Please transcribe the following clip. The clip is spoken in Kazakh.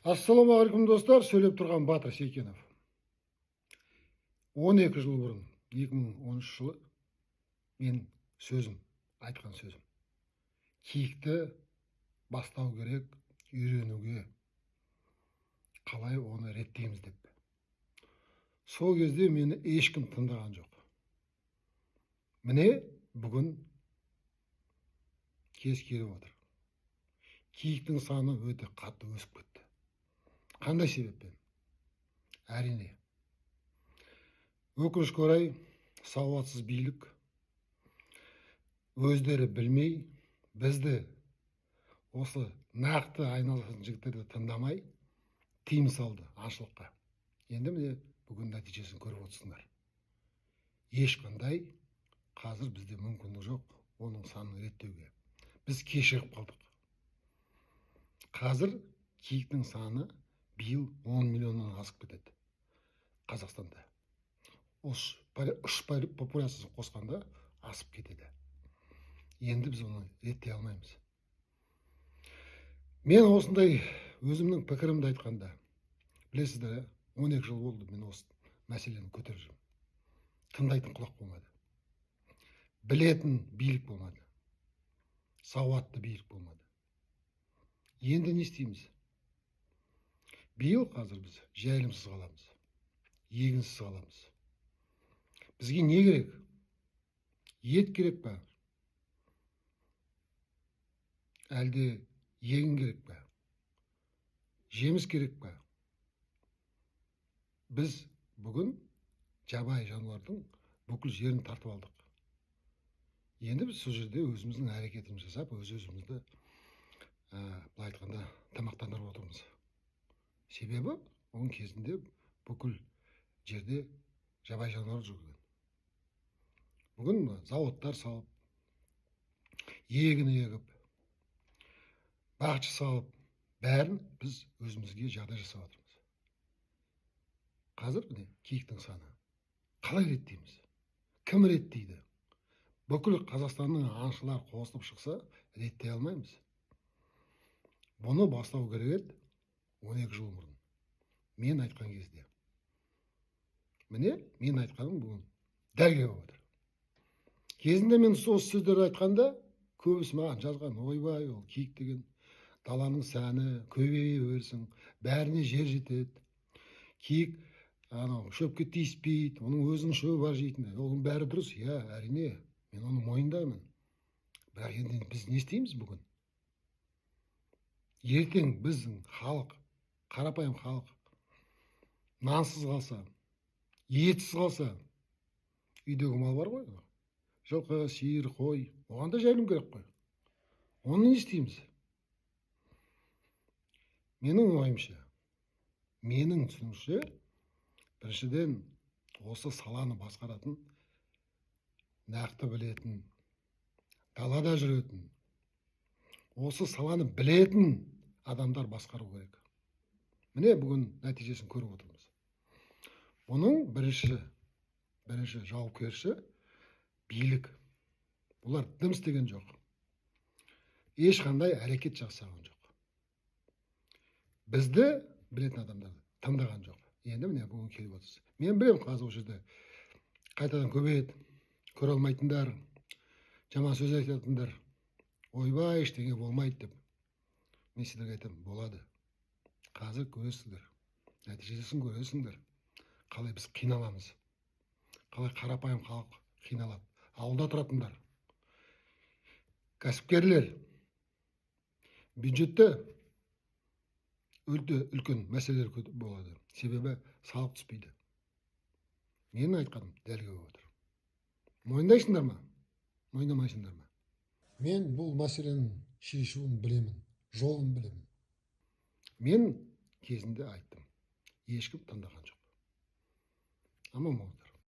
Ассалаумағалейкум достар, сөйлеп тұрған Батыр Сейкенов. 12 жыл бұрын, 2013 жылы мен айтқан сөзім. Киікті бастау керек, үйренуге, қалай оны реттейміз деп. Сол кезде мені ешкім тыңдаған жоқ. Міне бүгін кез келіп отыр. Киіктің саны өте қатты өсіп кетті. Қандай себеппен? Әрине. Өкінішке орай, сауатсыз билік өздері білмей, бізді осы нақты айналысатын жігіттерді тыңдамай тыйым салды аңшылыққа. Енді міне бүгін нәтижесін көріп отырсыңдар. Ешқандай қазір бізде мүмкіндік жоқ оның санын реттеуге. Біз кешігіп қалдық. Қазір киіктің саны биыл 10 миллионнан асып кетеді Қазақстанда. Үш популяциясын қосқанда асып кетеді. Енді біз оны реттей алмаймыз. Мен осындай өзімнің пікірімді айтқанда, білесіздер, 12 жыл болды мен осы мәселені көтеріп жүрмін. Тыңдайтын құлақ болмады. Білетін билік болмады. Сауатты билік болмады. Енді не істейміз? Биыл қазір біз жайылымсыз қаламыз. Егінсіз қаламыз. Бізге не керек? Ет керек па? Әлде егін керек па? Жеміс керек па? Біз бүгін жабайы жануардың бүкіл жерін тартып алдық. Енді біз сол жерде өзіміздің әрекетімізді жасап, өзімізді былай айтқанда тамақтандырып отырмыз. Себебі оның кезінде бүкіл жерде жабайы жануар жүрген. Бүгін заводтар салып, егін егіп, бақша салып, бәрін біз өзімізге жағдай жасап отырмыз. Қазір міне киіктің саны қалай реттейміз? Кім реттейді? Бүкіл Қазақстанның аңшылар қосылып шықса, реттей алмаймыз. Бұны бастау керек еді 12 жыл бұрын. Мен айтқан кезде. Міне, мен айтқаным бүгін дәл келіп отыр. Кезінде мен осы сөздерді айтқанда, көбісі маған жазған, ойбай, ол киік деген даланың сәні, көбейе берсін, бәріне жер жетеді. Киік шөпке тиіспейді, оның өзінің шөбі бар жейтін. Оның бәрі дұрыс, иә, әрине, мен оны мойындаймын. Бірақ енді біз не істейміз бүгін? Ертең біздің халық, қарапайым халық, нансыз қалса, етсіз қалса, үйдегі мал бар ғой, жылқы, сиыр, қой, оған да жайылым керек қой. Оны не істейміз? Менің ойымша, менің түсінікше, біріншіден осы саланы басқаратын, нақты білетін, далада жүретін, осы саланы білетін адамдар басқару керек. Міне бүгін нәтижесін көріп отырмыз. Бұның бірінші жауапкершісі билік. Бұлар дым істеген жоқ. Ешқандай әрекет жасаған жоқ. Бізді білетін адамдар тыңдаған жоқ. Енді міне бүгін келіп отырсыз. Мен білем, қазір ол жерде қайтадан көбейеді. Көре алмайтындар, жаман сөз айтатындар, ойбай, ештеңе болмайды деп. Мен сіздерге айтамын, болады. Қазір көресіңдер, нәтижесін көресіңдер. Қалай біз қиналамыз, қалай қарапайым халық қиналады. Ауылда тұратындар, кәсіпкерлер, бюджетте өте үлкен мәселелер болады. Себебі салық түспейді. Менің айтқаным дәл келіп отыр. Мойындайсыңдар ма? Мойындамайсыңдар ма? Мен бұл мәселенің шешуін білемін, жолын білемін. Мен кезінде айттым, ешкім тыңдаған жоқ. Ama